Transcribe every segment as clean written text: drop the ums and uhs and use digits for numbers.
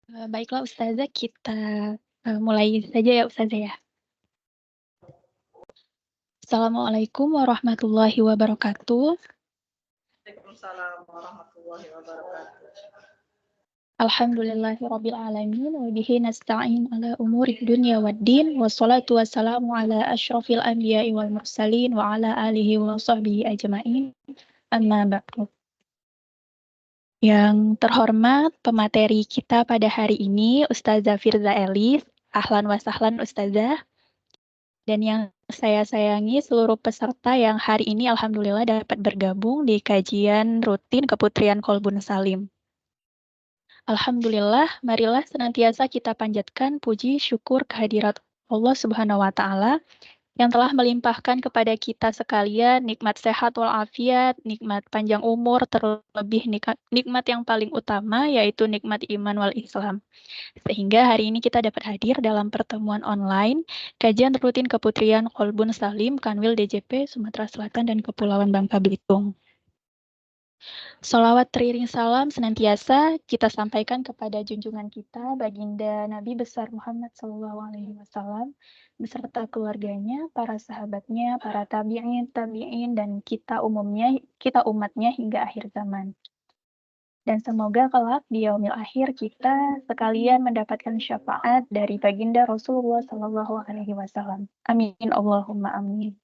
Baiklah Ustazah, kita mulai saja ya Ustazah ya. Assalamualaikum warahmatullahi wabarakatuh. Waalaikumsalam warahmatullahi wabarakatuh. Alhamdulillahirabbil alamin wa bihi nasta'in ala umuri dunya waddin wassalatu wassalamu ala asyrafil anbiya'i wal mursalin wa ala alihi wa sahbihi ajmain. Amma ba'du. Yang terhormat pemateri kita pada hari ini Ustazah Firza Elis. Ahlan wa sahlan Ustazah. Dan yang saya sayangi seluruh peserta yang hari ini alhamdulillah dapat bergabung di kajian rutin Keputrian Kolbun Salim. Alhamdulillah, marilah senantiasa kita panjatkan puji syukur kehadirat Allah Subhanahu wa taala yang telah melimpahkan kepada kita sekalian nikmat sehat walafiat, nikmat panjang umur, terlebih nikmat yang paling utama yaitu nikmat iman wal Islam. Sehingga hari ini kita dapat hadir dalam pertemuan online kajian rutin Keputrian Kolbun Salim Kanwil DJP Sumatera Selatan dan Kepulauan Bangka Belitung. Sholawat teriring salam senantiasa kita sampaikan kepada junjungan kita Baginda Nabi besar Muhammad SAW beserta keluarganya, para sahabatnya, para tabi'in dan kita umatnya hingga akhir zaman. Dan semoga kelak di yaumil akhir kita sekalian mendapatkan syafaat dari Baginda Rasulullah SAW. Amin Allahumma amin.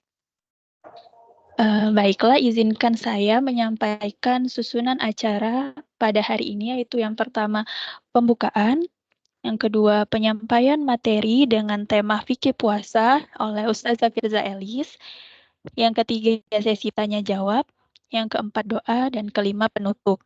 Baiklah, izinkan saya menyampaikan susunan acara pada hari ini, yaitu yang pertama pembukaan, yang kedua penyampaian materi dengan tema fikih puasa oleh Ustazah Firza Elis, yang ketiga sesi tanya jawab, yang keempat doa, dan kelima penutup.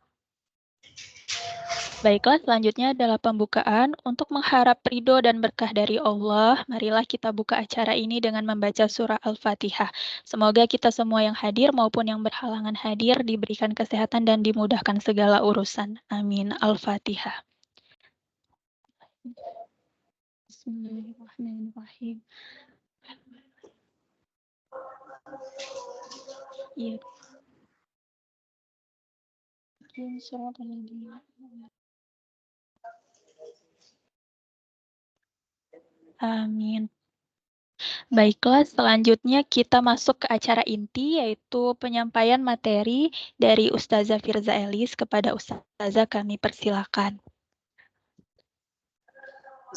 Baiklah, selanjutnya adalah pembukaan. Untuk mengharap ridho dan berkah dari Allah, marilah kita buka acara ini dengan membaca surah Al-Fatihah. Semoga kita semua yang hadir maupun yang berhalangan hadir diberikan kesehatan dan dimudahkan segala urusan. Amin. Al-Fatihah. Bismillahirrahmanirrahim. Iya. Amin. Baiklah, selanjutnya kita masuk ke acara inti, yaitu penyampaian materi dari Ustazah Firza Elis kepada Ustazah, kami persilakan.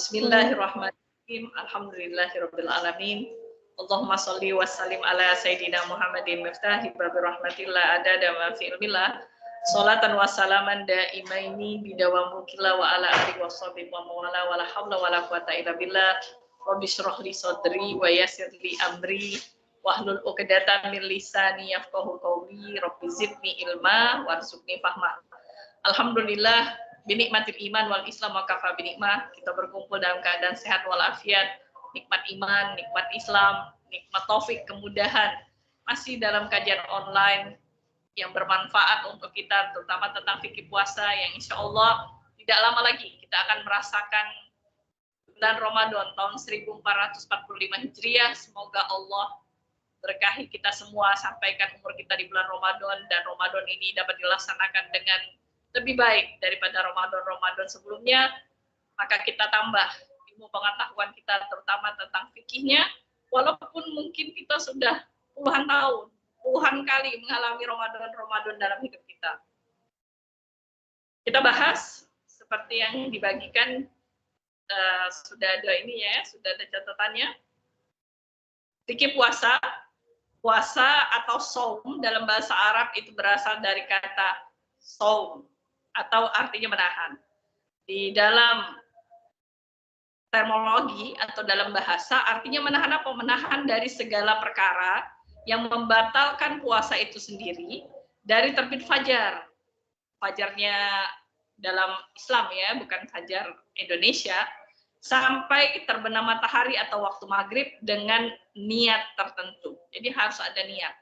Bismillahirrahmanirrahim. Alhamdulillahirabbil alamin. Allahumma shalli wa sallim ala sayyidina Muhammadin miftahi babi rahmatillah adada ma fi ilmillah. Salatan wa salaman daimaini bidawam mulkillah wa ala alihi wa sahbihi wa mawala wa la hawla wa la quwata illa billah. Rabbi shrah li sadri wa yassir li amri wahlul 'uqdatam min lisani yafqahu qawli. Rabbi zidni ilma warzuqni fahma. Alhamdulillah binikmatil iman wal Islam wa kafa binikmah, kita berkumpul dalam keadaan sehat walafiat, nikmat iman, nikmat Islam, nikmat taufik, kemudahan, masih dalam kajian online yang bermanfaat untuk kita, terutama tentang fikih puasa yang insya Allah tidak lama lagi kita akan merasakan bulan Ramadan tahun 1445 Hijriah. Semoga Allah berkahi kita semua, sampaikan umur kita di bulan Ramadan, dan Ramadan ini dapat dilaksanakan dengan lebih baik daripada Ramadan sebelumnya. Maka kita tambah ilmu pengetahuan kita, terutama tentang fikihnya, walaupun mungkin kita sudah puluhan tahun, puluhan kali mengalami Ramadan dalam hidup kita. Kita bahas seperti yang dibagikan, sudah ada ini ya, sudah ada catatannya. Fikih puasa atau saum dalam bahasa Arab itu berasal dari kata saum atau artinya menahan. Di dalam terminologi atau dalam bahasa artinya menahan apa? Menahan dari segala perkara yang membatalkan puasa itu sendiri dari terbit fajar. Fajarnya dalam Islam ya, bukan fajar Indonesia, sampai terbenam matahari atau waktu maghrib dengan niat tertentu. Jadi harus ada niat.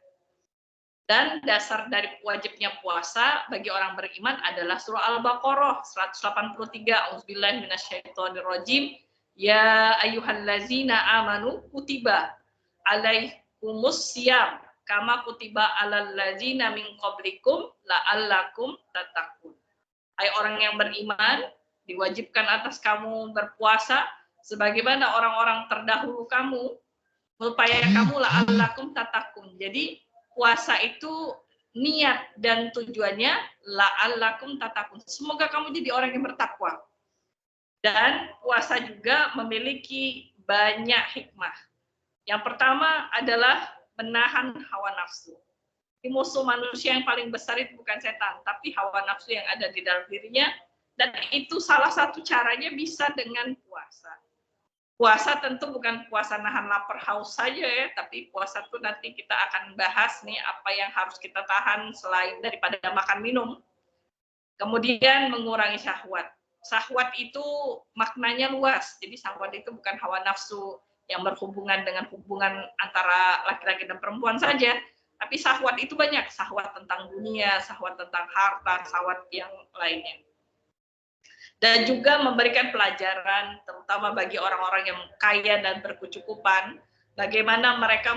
Dan dasar dari wajibnya puasa bagi orang beriman adalah surah Al-Baqarah 183. Auzubillahi minasyaitonirrajim. Ya ayyuhallazina amanu kutiba alaikumus syiyam kama kutiba alal ladzina min qablikum la'allakum tattaqun. Hai orang yang beriman, diwajibkan atas kamu berpuasa sebagaimana orang-orang terdahulu kamu, supaya kamu la'allakum tattaqun. Jadi puasa itu niat dan tujuannya la'allakum tattaqun. Semoga kamu jadi orang yang bertakwa. Dan puasa juga memiliki banyak hikmah. Yang pertama adalah menahan hawa nafsu. Musuh manusia yang paling besar itu bukan setan, tapi hawa nafsu yang ada di dalam dirinya. Dan itu salah satu caranya bisa dengan puasa. Puasa tentu bukan puasa nahan lapar haus saja ya, tapi puasa itu nanti kita akan bahas nih apa yang harus kita tahan selain daripada makan minum. Kemudian mengurangi syahwat. Syahwat itu maknanya luas, jadi syahwat itu bukan hawa nafsu yang berhubungan dengan hubungan antara laki-laki dan perempuan saja, tapi syahwat itu banyak, syahwat tentang dunia, syahwat tentang harta, syahwat yang lainnya. Dan juga memberikan pelajaran, terutama bagi orang-orang yang kaya dan berkecukupan, bagaimana mereka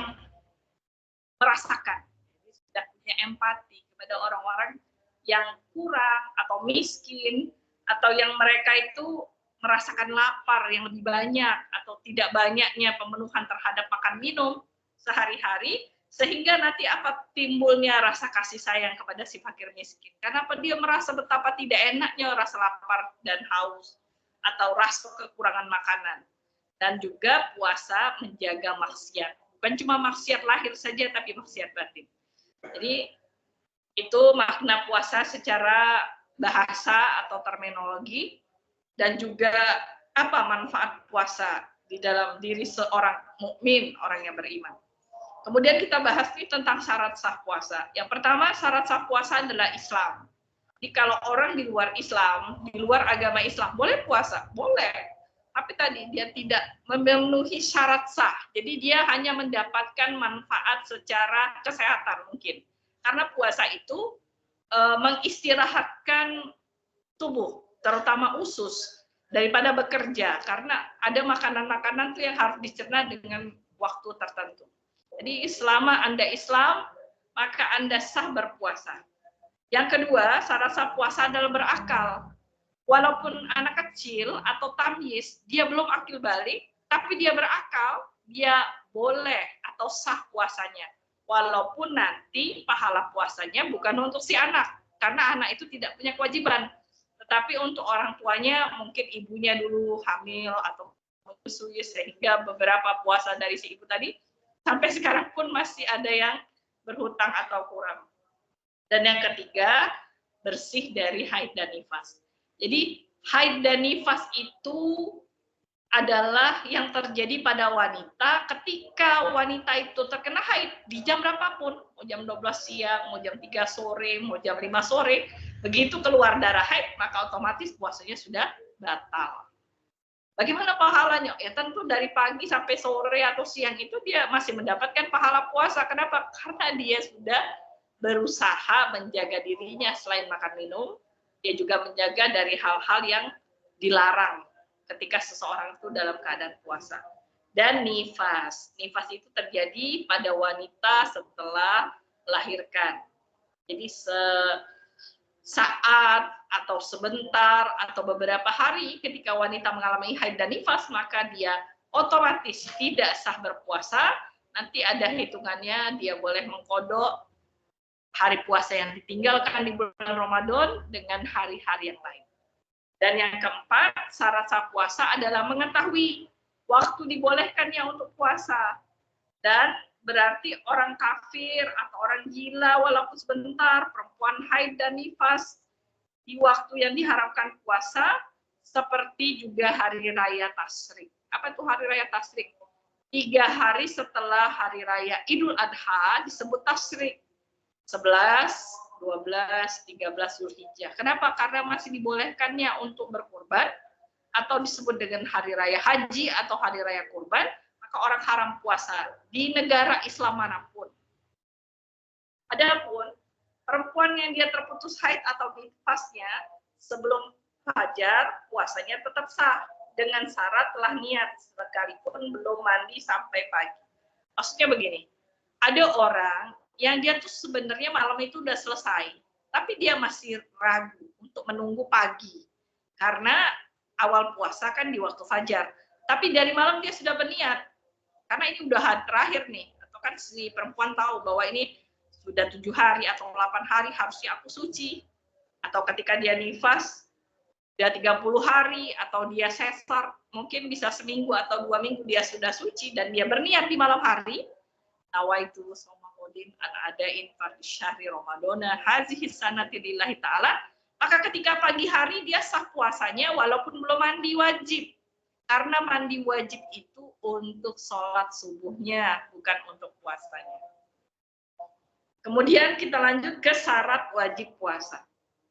merasakan, sudah punya empati kepada orang-orang yang kurang atau miskin, atau yang mereka itu merasakan lapar yang lebih banyak, atau tidak banyaknya pemenuhan terhadap makan minum sehari-hari, sehingga nanti apa timbulnya rasa kasih sayang kepada si fakir miskin. Karena dia merasa betapa tidak enaknya rasa lapar dan haus, atau rasa kekurangan makanan. Dan juga puasa menjaga maksiat. Bukan cuma maksiat lahir saja, tapi maksiat batin. Jadi itu makna puasa secara bahasa atau terminologi, dan juga apa manfaat puasa di dalam diri seorang mukmin, orang yang beriman. Kemudian kita bahas nih tentang syarat sah puasa. Yang pertama, syarat sah puasa adalah Islam. Jadi kalau orang di luar Islam, di luar agama Islam, boleh puasa? Boleh. Tapi tadi dia tidak memenuhi syarat sah. Jadi dia hanya mendapatkan manfaat secara kesehatan mungkin. Karena puasa itu mengistirahatkan tubuh, terutama usus, daripada bekerja. Karena ada makanan-makanan tuh yang harus dicerna dengan waktu tertentu. Jadi selama Anda Islam, maka Anda sah berpuasa. Yang kedua, syarat sah puasa adalah berakal. Walaupun anak kecil atau tamyiz, dia belum akil balik, tapi dia berakal, dia boleh atau sah puasanya. Walaupun nanti pahala puasanya bukan untuk si anak, karena anak itu tidak punya kewajiban. Tetapi untuk orang tuanya, mungkin ibunya dulu hamil atau menyusui, sehingga beberapa puasa dari si ibu tadi, sampai sekarang pun masih ada yang berhutang atau kurang. Dan yang ketiga, bersih dari haid dan nifas. Jadi haid dan nifas itu adalah yang terjadi pada wanita ketika wanita itu terkena haid di jam berapapun, mau jam 12 siang, mau jam 3 sore, mau jam 5 sore, begitu keluar darah haid, maka otomatis puasanya sudah batal. Bagaimana pahalanya? Ya tentu dari pagi sampai sore atau siang itu dia masih mendapatkan pahala puasa. Kenapa? Karena dia sudah berusaha menjaga dirinya selain makan minum, dia juga menjaga dari hal-hal yang dilarang ketika seseorang itu dalam keadaan puasa. Dan nifas. Nifas itu terjadi pada wanita setelah melahirkan. Jadi saat atau sebentar atau beberapa hari ketika wanita mengalami haid dan nifas, maka dia otomatis tidak sah berpuasa. Nanti ada hitungannya, dia boleh mengkodok hari puasa yang ditinggalkan di bulan Ramadan dengan hari-hari yang lain. Dan yang keempat, syarat sah puasa adalah mengetahui waktu dibolehkannya untuk puasa. Dan berarti orang kafir atau orang gila walaupun sebentar, perempuan haid dan nifas di waktu yang diharamkan puasa, seperti juga hari raya Tasyrik. Apa itu hari raya Tasyrik? 3 hari setelah hari raya Idul Adha disebut Tasyrik. 11, 12, 13 Zulhijjah. Kenapa? Karena masih dibolehkannya untuk berkurban, atau disebut dengan hari raya haji atau hari raya kurban, maka orang haram puasa di negara Islam manapun. Adapun perempuan yang dia terputus haid atau nifasnya sebelum fajar, puasanya tetap sah dengan syarat telah niat sekalipun belum mandi sampai pagi. Maksudnya begini, ada orang yang dia tuh sebenarnya malam itu udah selesai, tapi dia masih ragu untuk menunggu pagi. Karena awal puasa kan di waktu fajar. Tapi dari malam dia sudah berniat. Karena ini udah hari terakhir nih. Atau kan si perempuan tahu bahwa ini sudah 7 hari atau 8 hari harusnya aku suci. Atau ketika dia nifas, dia 30 hari atau dia sesar, mungkin bisa seminggu atau 2 minggu dia sudah suci dan dia berniat di malam hari, nawaitu somahodin an adain fardhi syahri ramadana hazihi sanati lillahi ta'ala, maka ketika pagi hari dia sah puasanya walaupun belum mandi wajib. Karena mandi wajib itu untuk sholat subuhnya, bukan untuk puasanya. Kemudian kita lanjut ke syarat wajib puasa.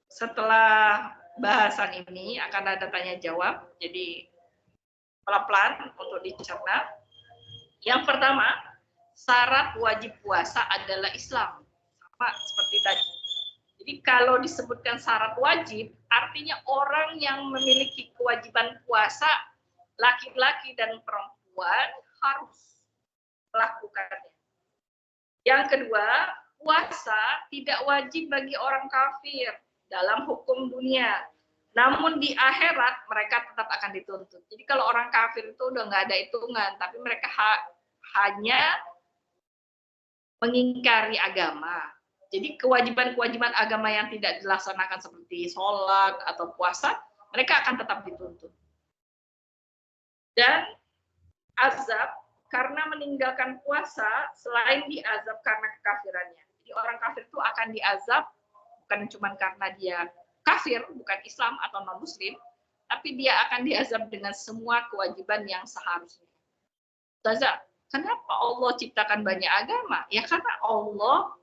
Setelah bahasan ini akan ada tanya jawab, jadi pelan-pelan untuk dicerna. Yang pertama, syarat wajib puasa adalah Islam, sama seperti tadi. Jadi kalau disebutkan syarat wajib, artinya orang yang memiliki kewajiban puasa, laki-laki dan perempuan harus melakukannya. Yang kedua, puasa tidak wajib bagi orang kafir dalam hukum dunia. Namun di akhirat mereka tetap akan dituntut. Jadi kalau orang kafir itu udah nggak ada hitungan, tapi mereka hanya mengingkari agama. Jadi kewajiban-kewajiban agama yang tidak dilaksanakan seperti sholat atau puasa, mereka akan tetap dituntut. Dan azab karena meninggalkan puasa selain diazab karena kekafirannya. Jadi orang kafir itu akan diazab bukan cuma karena dia kafir, bukan Islam atau non-Muslim, tapi dia akan diazab dengan semua kewajiban yang seharusnya. Ustazah, kenapa Allah ciptakan banyak agama? Ya karena Allah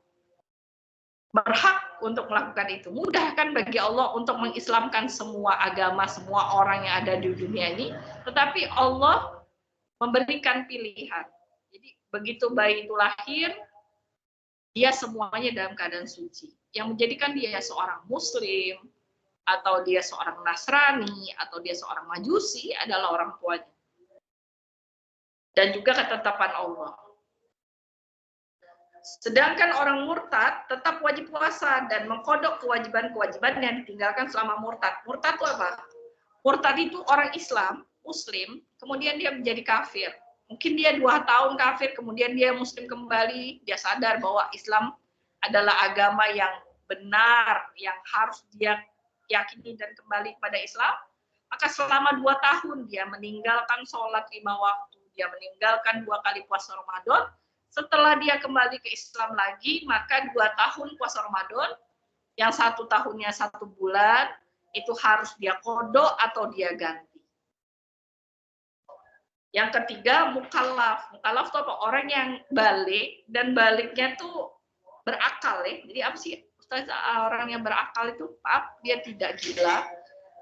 berhak untuk melakukan itu. Mudah kan bagi Allah untuk mengislamkan semua agama, semua orang yang ada di dunia ini, tetapi Allah memberikan pilihan. Jadi begitu bayi itu lahir, dia semuanya dalam keadaan suci. Yang menjadikan dia seorang Muslim, atau dia seorang Nasrani, atau dia seorang Majusi adalah orang tuanya. Dan juga ketetapan Allah. Sedangkan orang murtad tetap wajib puasa dan mengkodok kewajiban-kewajiban yang ditinggalkan selama murtad. Murtad itu apa? Murtad itu orang Islam, Muslim, kemudian dia menjadi kafir. Mungkin dia 2 tahun kafir, kemudian dia Muslim kembali, dia sadar bahwa Islam adalah agama yang benar, yang harus dia yakini dan kembali kepada Islam. Maka selama 2 tahun dia meninggalkan sholat 5 waktu, dia meninggalkan 2 kali puasa Ramadan. Setelah dia kembali ke Islam lagi, maka 2 tahun puasa Ramadan, yang 1 tahunnya 1 bulan, itu harus dia kodok atau dia ganti. Yang ketiga, mukallaf. Mukallaf itu apa? Orang yang balik, dan baliknya tuh berakal ya. Jadi apa sih? Ustazah, orang yang berakal itu, dia tidak gila,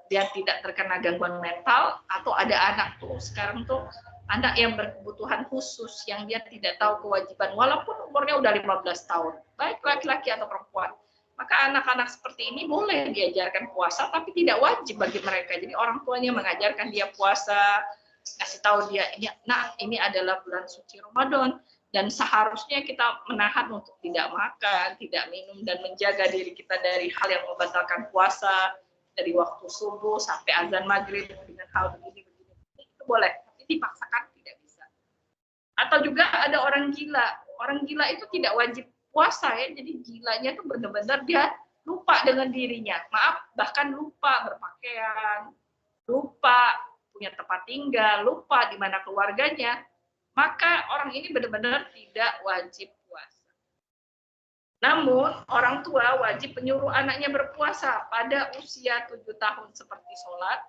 dia tidak terkena gangguan mental, atau ada anak tuh sekarang tuh anak yang berkebutuhan khusus yang dia tidak tahu kewajiban walaupun umurnya udah 15 tahun, baik laki-laki atau perempuan. Maka anak-anak seperti ini boleh diajarkan puasa tapi tidak wajib bagi mereka. Jadi orang tuanya mengajarkan dia puasa, kasih tahu dia ini adalah bulan suci Ramadan dan seharusnya kita menahan untuk tidak makan, tidak minum dan menjaga diri kita dari hal yang membatalkan puasa dari waktu subuh sampai azan maghrib dengan hal begini. Itu boleh. Dipaksakan tidak bisa. Atau juga ada orang gila. Orang gila itu tidak wajib puasa ya. Jadi gilanya itu benar-benar dia lupa dengan dirinya. Maaf, bahkan lupa berpakaian, lupa punya tempat tinggal, lupa di mana keluarganya. Maka orang ini benar-benar tidak wajib puasa. Namun, orang tua wajib menyuruh anaknya berpuasa pada usia 7 tahun seperti sholat,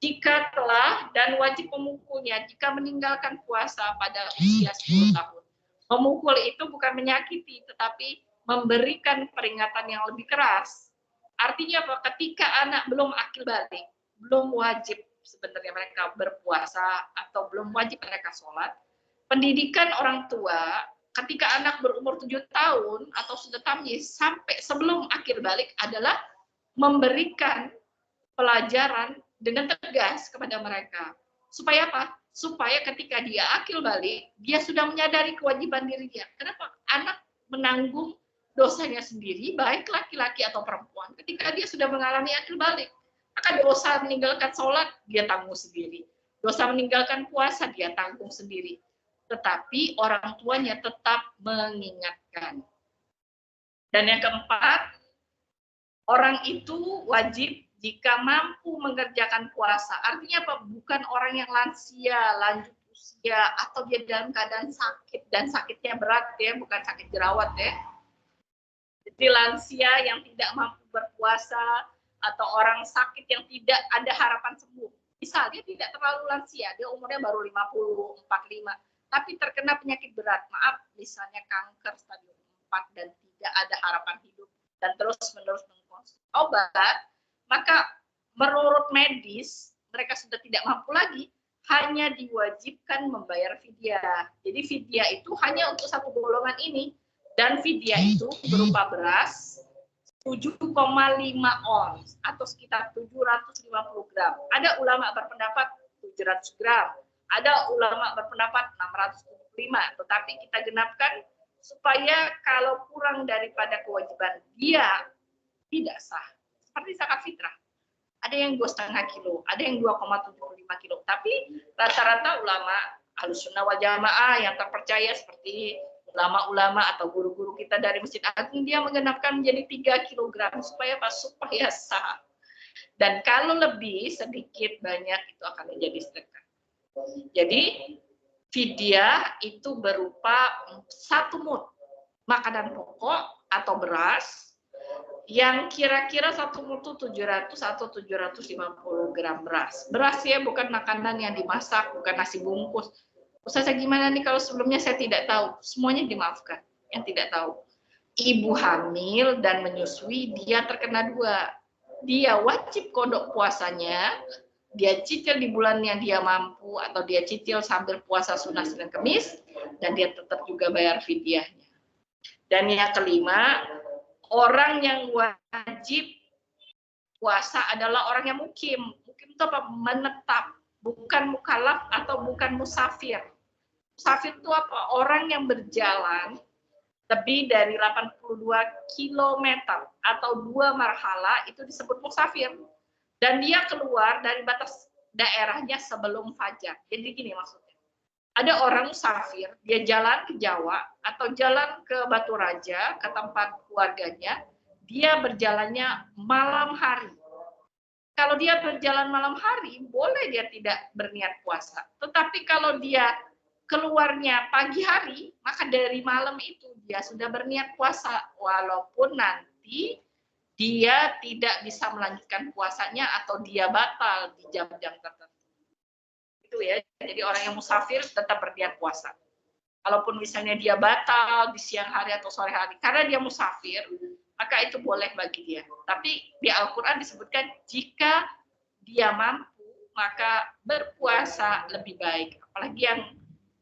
jika telah dan wajib memukulnya jika meninggalkan puasa pada usia 10 tahun. Memukul itu bukan menyakiti, tetapi memberikan peringatan yang lebih keras. Artinya apa? Ketika anak belum akil balik, belum wajib sebenarnya mereka berpuasa atau belum wajib mereka sholat, pendidikan orang tua ketika anak berumur 7 tahun atau sudah tamyiz sampai sebelum akil balik adalah memberikan pelajaran dengan tegas kepada mereka. Supaya apa? Supaya ketika dia akil balik, dia sudah menyadari kewajiban dirinya. Kenapa? Anak menanggung dosanya sendiri, baik laki-laki atau perempuan, ketika dia sudah mengalami akil balik. Maka dosa meninggalkan sholat, dia tanggung sendiri. Dosa meninggalkan puasa, dia tanggung sendiri. Tetapi orang tuanya tetap mengingatkan. Dan yang keempat, orang itu wajib jika mampu mengerjakan puasa. Artinya apa? Bukan orang yang lansia, lanjut usia, atau dia dalam keadaan sakit, dan sakitnya berat ya, bukan sakit jerawat ya. Jadi lansia yang tidak mampu berpuasa, atau orang sakit yang tidak ada harapan sembuh. Misalnya tidak terlalu lansia, dia umurnya baru 50, 45, tapi terkena penyakit berat, maaf, misalnya kanker stadium 4 dan tidak ada harapan hidup, dan terus-menerus mengkonsumsi obat, maka menurut medis, mereka sudah tidak mampu lagi, hanya diwajibkan membayar fidyah. Jadi fidyah itu hanya untuk satu golongan ini, dan fidyah itu berupa beras 7,5 ons atau sekitar 750 gram. Ada ulama berpendapat 700 gram, ada ulama berpendapat 675, tetapi kita genapkan supaya kalau kurang daripada kewajiban dia tidak sah. Seperti zakat fitrah. Ada yang 2,5 kilo, ada yang 2,75 kilo. Tapi rata-rata ulama Ahlussunnah wal Jamaah yang terpercaya seperti ulama-ulama atau guru-guru kita dari Masjid Agung, dia menggenapkan menjadi 3 kg supaya apa? Supaya sah. Dan kalau lebih sedikit banyak itu akan menjadi sedekah. Jadi fidyah itu berupa 1 mud makanan pokok atau beras yang kira-kira 1 mud itu 700 atau 750 gram beras. Beras ya, bukan makanan yang dimasak, bukan nasi bungkus. Ustazah gimana nih kalau sebelumnya saya tidak tahu? Semuanya dimaafkan yang tidak tahu. Ibu hamil dan menyusui, dia terkena 2. Dia wajib kodok puasanya, dia cicil di bulan yang dia mampu, atau dia cicil sambil puasa sunnah Senin Kemis, dan dia tetap juga bayar fidyahnya. Dan yang kelima, orang yang wajib puasa adalah orang yang mukim. Mukim itu apa? Menetap. Bukan mukallaf atau bukan musafir. Musafir itu apa? Orang yang berjalan lebih dari 82 km atau 2 marhala itu disebut musafir. Dan dia keluar dari batas daerahnya sebelum fajar. Jadi gini maksudnya. Ada orang musafir, dia jalan ke Jawa atau jalan ke Batu Raja, ke tempat keluarganya, dia berjalannya malam hari. Kalau dia berjalan malam hari, boleh dia tidak berniat puasa. Tetapi kalau dia keluarnya pagi hari, maka dari malam itu dia sudah berniat puasa. Walaupun nanti dia tidak bisa melanjutkan puasanya atau dia batal di jam-jam tertentu. Itu ya, jadi orang yang musafir tetap berniat puasa. Kalaupun misalnya dia batal di siang hari atau sore hari, karena dia musafir, maka itu boleh bagi dia. Tapi di Al-Quran disebutkan jika dia mampu, maka berpuasa lebih baik. Apalagi yang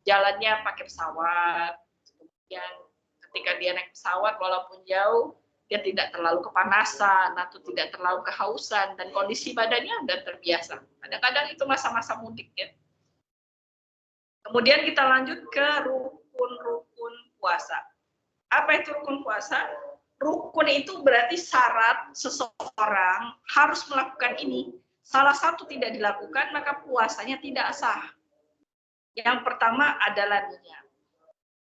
jalannya pakai pesawat, yang ketika dia naik pesawat walaupun jauh, dia tidak terlalu kepanasan atau tidak terlalu kehausan, dan kondisi badannya sudah terbiasa. Kadang-kadang itu masa-masa mudik ya. Kemudian kita lanjut ke rukun-rukun puasa. Apa itu rukun puasa? Rukun itu berarti syarat seseorang harus melakukan ini. Salah satu tidak dilakukan, maka puasanya tidak sah. Yang pertama adalah niat.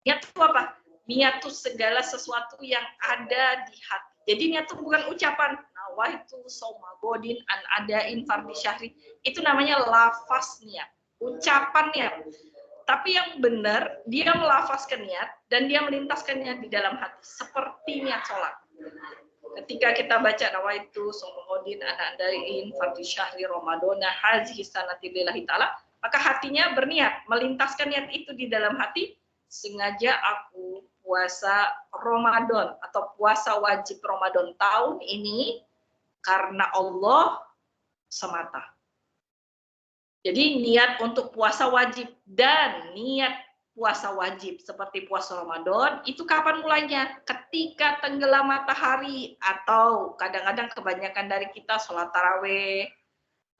Niat itu apa? Niat itu segala sesuatu yang ada di hati. Jadi niat itu bukan ucapan. Nawaitu shauma godin an adain fardhi syahri. Itu namanya lafaz niat. Ucapan niat. Tapi yang benar, dia melafazkan niat dan dia melintaskan niat di dalam hati. Seperti niat sholat. Ketika kita baca nawaitu shauma godin an adain fardhi syahri ramadana hazihi sanati lillahi ta'ala, maka hatinya berniat, melintaskan niat itu di dalam hati, sengaja aku puasa Ramadan atau puasa wajib Ramadan tahun ini karena Allah semata. Jadi niat untuk puasa wajib dan niat puasa wajib seperti puasa Ramadan itu kapan mulainya? Ketika tenggelam matahari, atau kadang-kadang kebanyakan dari kita sholat tarawih,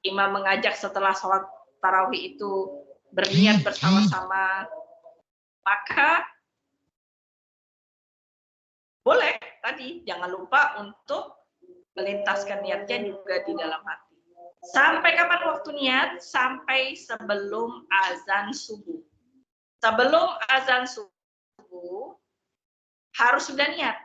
imam mengajak setelah sholat tarawih itu berniat bersama-sama, maka boleh tadi jangan lupa untuk melintaskan niatnya juga di dalam hati. Sampai kapan waktu niat? Sampai sebelum azan subuh. Sebelum azan subuh harus sudah niat.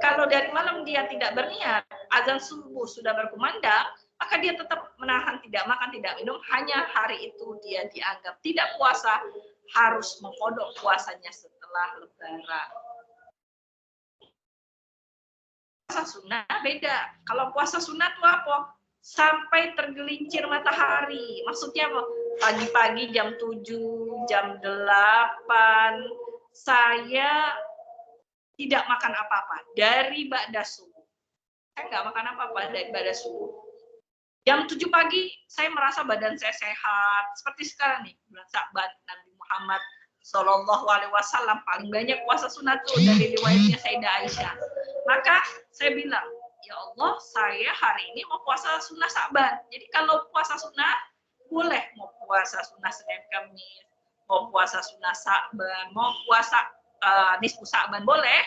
Kalau dari malam dia tidak berniat, azan subuh sudah berkumandang, maka dia tetap menahan tidak makan, tidak minum, hanya hari itu dia dianggap tidak puasa, harus mengkodok puasanya setelah lebaran. Puasa sunnah beda. Kalau puasa sunnah itu apa? Sampai tergelincir matahari. Maksudnya pagi-pagi jam 7, jam 8, saya tidak makan apa-apa dari ba'da subuh. Saya nggak makan apa-apa dari ba'da subuh. Jam 7 pagi saya merasa badan saya sehat. Seperti sekarang nih, bulan Sya'ban, Nabi Muhammad Shallallahu Alaihi Wasallam paling banyak puasa sunat tuh dari riwayatnya Sayyidah Aisyah. Maka saya bilang, ya Allah, saya hari ini mau puasa sunnah Sya'ban. Jadi kalau puasa sunnah, boleh mau puasa sunnah Senin Kamis, mau puasa sunnah Sya'ban, mau puasa nisfu Sya'ban, boleh.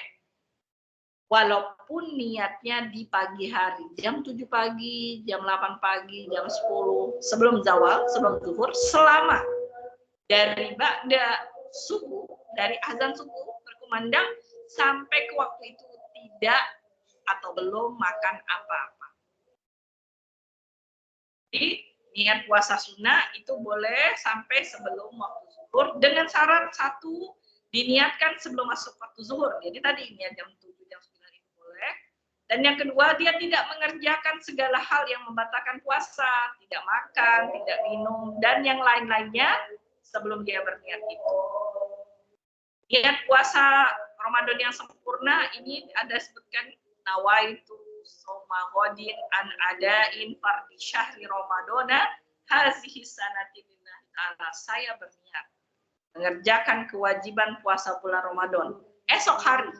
Walaupun niatnya di pagi hari, jam 7 pagi, jam 8 pagi, jam 10, sebelum zawal, sebelum zuhur, selama dari ba'da subuh, dari azan subuh berkumandang, sampai ke waktu itu tidak atau belum makan apa-apa. Jadi niat puasa sunnah itu boleh sampai sebelum waktu zuhur dengan syarat satu, diniatkan sebelum masuk waktu zuhur. Jadi tadi niat jam 7, jam 9 itu boleh. Dan yang kedua, dia tidak mengerjakan segala hal yang membatalkan puasa, tidak makan, tidak minum, dan yang lain-lainnya sebelum dia berniat itu. Niat puasa Ramadan yang sempurna ini ada sebutkan nawaitu soma godin an adain fardi syahri Ramadana hazihi sanati lillahi ta'ala. Saya berniat mengerjakan kewajiban puasa bulan Ramadan esok hari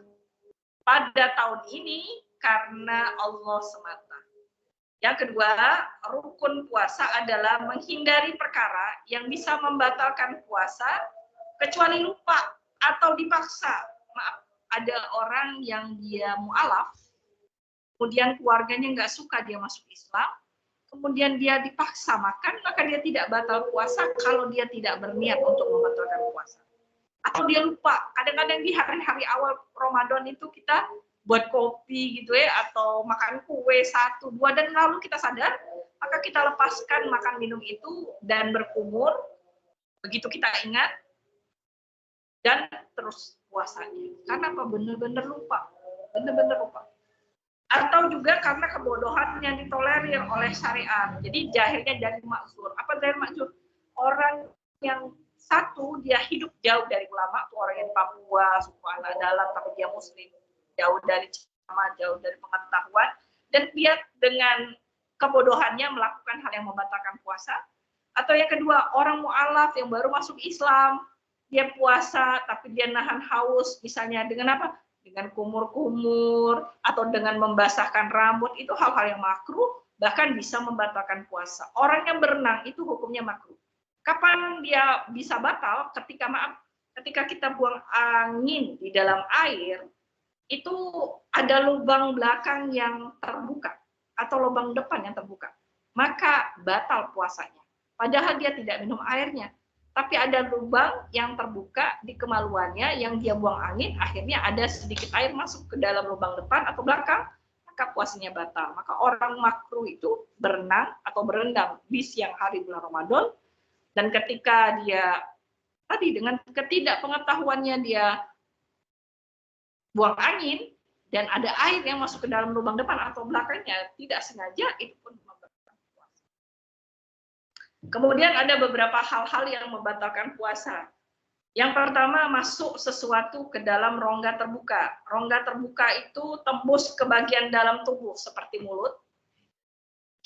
pada tahun ini karena Allah semata. Yang kedua, rukun puasa adalah menghindari perkara yang bisa membatalkan puasa kecuali lupa atau dipaksa. Maaf, ada orang yang dia mu'alaf, kemudian keluarganya nggak suka dia masuk Islam, kemudian dia dipaksa makan, maka dia tidak batal puasa kalau dia tidak berniat untuk membatalkan puasa. Atau dia lupa, kadang-kadang di hari-hari awal Ramadan itu kita buat kopi gitu ya, atau makan kue 1, 2, dan lalu kita sadar, maka kita lepaskan makan minum itu dan berkumur, begitu kita ingat, dan terus puasanya. Karena apa? Benar-benar lupa. Benar-benar lupa. Atau juga karena kebodohan yang ditolerir oleh syariat. Jadi jahilnya dari makzur. Apa dari makzur? Orang yang satu, dia hidup jauh dari ulama, tuh orang yang Papua, suku anak dalam, tapi dia muslim. Jauh dari ceramah, jauh dari pengetahuan. Dan dia dengan kebodohannya melakukan hal yang membatalkan puasa. Atau yang kedua, orang mu'alaf yang baru masuk Islam, dia puasa tapi dia nahan haus, misalnya dengan apa? Dengan kumur-kumur atau dengan membasahkan rambut, itu hal-hal yang makruh, bahkan bisa membatalkan puasa. Orang yang berenang itu hukumnya makruh. Kapan dia bisa batal? Ketika kita buang angin di dalam air, itu ada lubang belakang yang terbuka atau lubang depan yang terbuka, maka batal puasanya. Padahal dia tidak minum airnya. Tapi ada lubang yang terbuka di kemaluannya yang dia buang angin, akhirnya ada sedikit air masuk ke dalam lubang depan atau belakang, maka puasanya batal. Maka orang makruh itu berenang atau berendam di siang hari bulan Ramadan, dan ketika dia tadi dengan ketidakpengetahuannya dia buang angin dan ada air yang masuk ke dalam lubang depan atau belakangnya, tidak sengaja, itu pun membatalkan puasa. Kemudian ada beberapa hal-hal yang membatalkan puasa. Yang pertama, masuk sesuatu ke dalam rongga terbuka. Rongga terbuka itu tembus ke bagian dalam tubuh seperti mulut,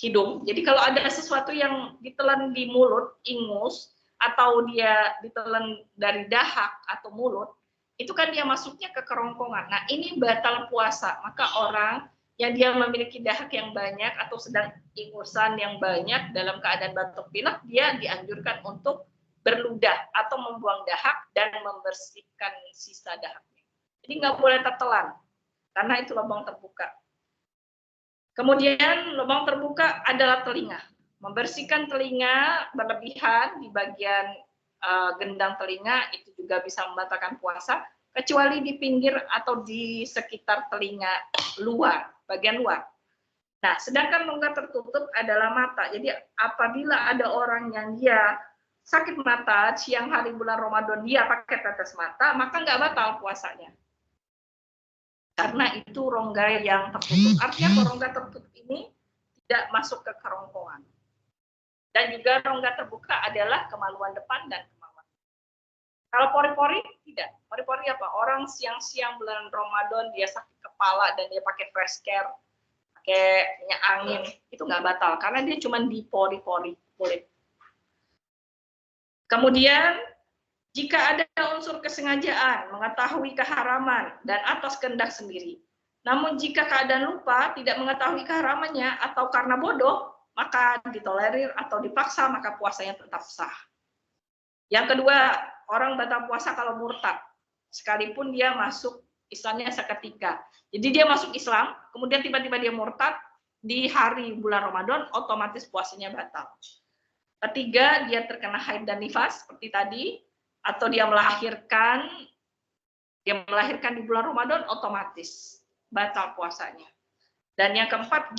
hidung. Jadi kalau ada sesuatu yang ditelan di mulut, ingus, atau dia ditelan dari dahak atau mulut, itu kan dia masuknya ke kerongkongan. Nah, ini batal puasa. Maka orang yang dia memiliki dahak yang banyak atau sedang ingusan yang banyak dalam keadaan batuk pilek, dia dianjurkan untuk berludah atau membuang dahak dan membersihkan sisa dahaknya. Jadi nggak boleh tertelan, karena itu lubang terbuka. Kemudian lubang terbuka adalah telinga. Membersihkan telinga berlebihan di bagian gendang telinga itu juga bisa membatalkan puasa, kecuali di pinggir atau di sekitar telinga luar, bagian luar. Nah, sedangkan rongga tertutup adalah mata. Jadi apabila ada orang yang dia sakit mata, siang hari bulan Ramadan dia pakai tetes mata, maka nggak batal puasanya. Karena itu rongga yang tertutup. Artinya rongga tertutup ini tidak masuk ke kerongkongan. Dan juga rongga terbuka adalah kemaluan depan dan kemaluan. Kalau pori-pori tidak. Pori-pori apa? Orang siang-siang bulan Ramadan dia sakit kepala dan dia pakai fresh care, pakai minyak angin, itu nggak batal karena dia cuma di pori-pori kulit. Kemudian jika ada unsur kesengajaan, mengetahui keharaman dan atas kehendak sendiri. Namun jika keadaan lupa, tidak mengetahui keharamannya atau karena bodoh, maka ditolerir atau dipaksa, maka puasanya tetap sah. Yang kedua, orang batal puasa kalau murtad, sekalipun dia masuk Islamnya seketika. Jadi dia masuk Islam, kemudian tiba-tiba dia murtad, di hari bulan Ramadan, otomatis puasanya batal. Ketiga, dia terkena haid dan nifas, seperti tadi, atau dia melahirkan di bulan Ramadan, otomatis batal puasanya. Dan yang keempat,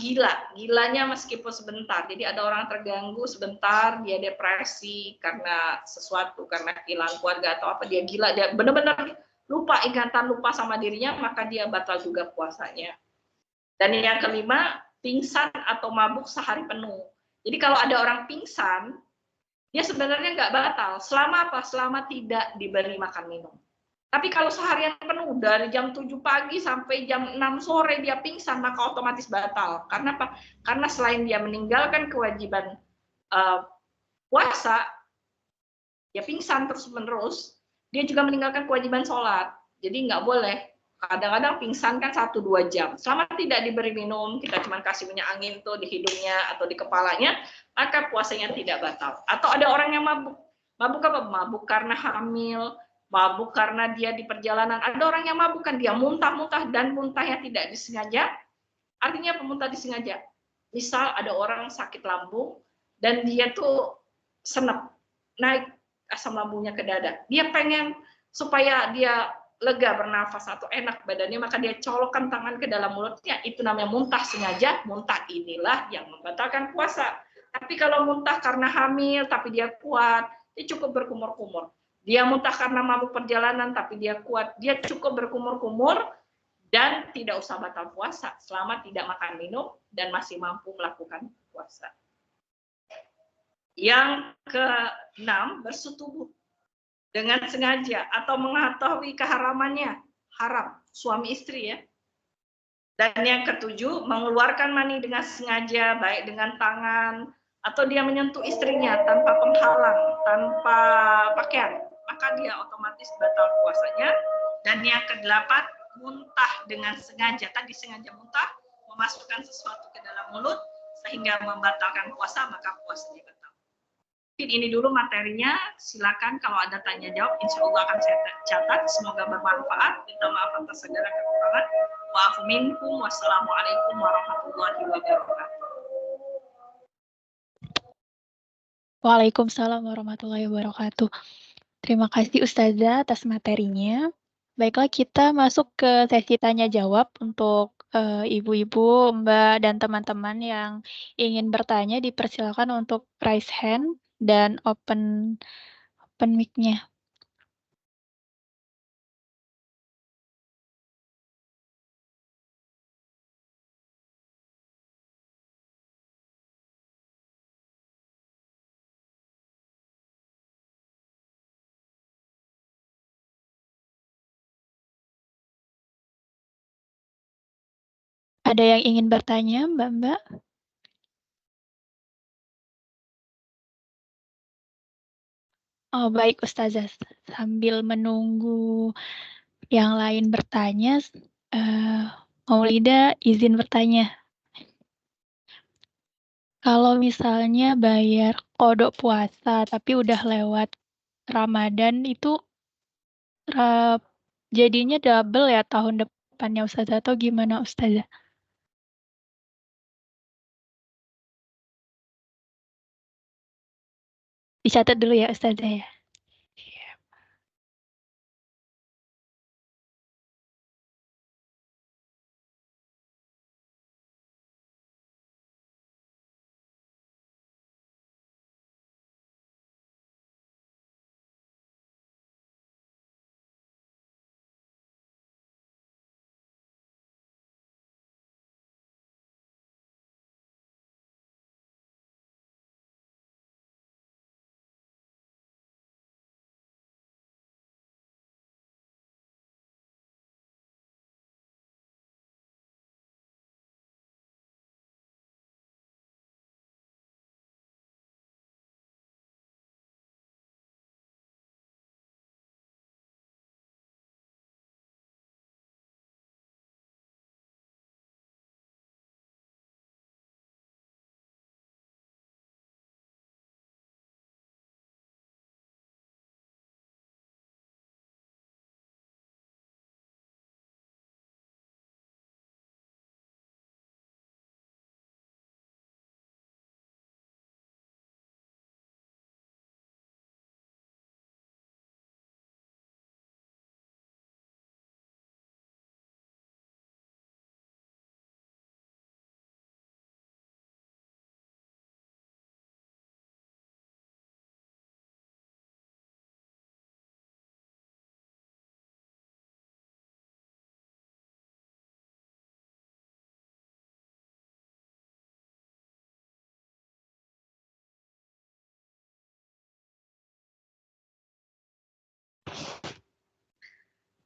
gilanya meskipun sebentar. Jadi ada orang terganggu sebentar, dia depresi karena sesuatu, karena kehilangan keluarga atau apa, dia gila, dia benar-benar lupa ingatan, lupa sama dirinya, maka dia batal juga puasanya. Dan yang kelima, pingsan atau mabuk sehari penuh. Jadi kalau ada orang pingsan, dia sebenarnya nggak batal. Selama apa? Selama tidak diberi makan minum. Tapi kalau seharian penuh dari jam 7 pagi sampai jam 6 sore dia pingsan, maka otomatis batal. Karena apa? Karena selain dia meninggalkan kewajiban puasa, dia pingsan terus-menerus, dia juga meninggalkan kewajiban sholat. Jadi nggak boleh. Kadang-kadang pingsan kan 1-2 jam. Selama tidak diberi minum, kita cuma kasih minyak angin tuh di hidungnya atau di kepalanya, maka puasanya tidak batal. Atau ada orang yang mabuk. Mabuk apa? Mabuk karena hamil, mabuk karena dia di perjalanan. Ada orang yang mabuk kan dia muntah-muntah dan muntahnya tidak disengaja. Artinya pemuntah disengaja. Misal ada orang sakit lambung dan dia tuh senep, naik asam lambungnya ke dada. Dia pengen supaya dia lega bernafas atau enak badannya, maka dia colokkan tangan ke dalam mulutnya. Itu namanya muntah sengaja. Muntah inilah yang membatalkan puasa. Tapi kalau muntah karena hamil tapi dia kuat, dia cukup berkumur-kumur. Dia muntah karena mabuk perjalanan tapi dia kuat, dia cukup berkumur-kumur dan tidak usah batal puasa selama tidak makan minum dan masih mampu melakukan puasa. Yang keenam, bersetubuh dengan sengaja atau mengetahui keharamannya, haram, suami istri ya. Dan yang ketujuh, mengeluarkan mani dengan sengaja, baik dengan tangan, atau dia menyentuh istrinya tanpa penghalang, tanpa pakaian, maka dia otomatis batal puasanya. Dan yang kedelapan, muntah dengan sengaja. Tadi sengaja muntah, memasukkan sesuatu ke dalam mulut, sehingga membatalkan puasa, maka puasanya batal. Mungkin ini dulu materinya, silakan kalau ada tanya jawab, insya Allah akan saya catat, semoga bermanfaat, minta maaf atas segala kekurangan. Wa'afu minkum, wassalamualaikum warahmatullahi wabarakatuh. Waalaikumsalam warahmatullahi wabarakatuh. Terima kasih Ustazah atas materinya. Baiklah, kita masuk ke sesi tanya jawab untuk ibu-ibu, Mbak, dan teman-teman yang ingin bertanya, dipersilakan untuk raise hand dan open mic-nya. Ada yang ingin bertanya, Mbak? Oh, baik Ustazah. Sambil menunggu yang lain bertanya, Maulida izin bertanya. Kalau misalnya bayar kodok puasa tapi udah lewat Ramadan itu jadinya double ya tahun depannya Ustazah, atau gimana Ustazah? Dicatat dulu ya Ustazah ya.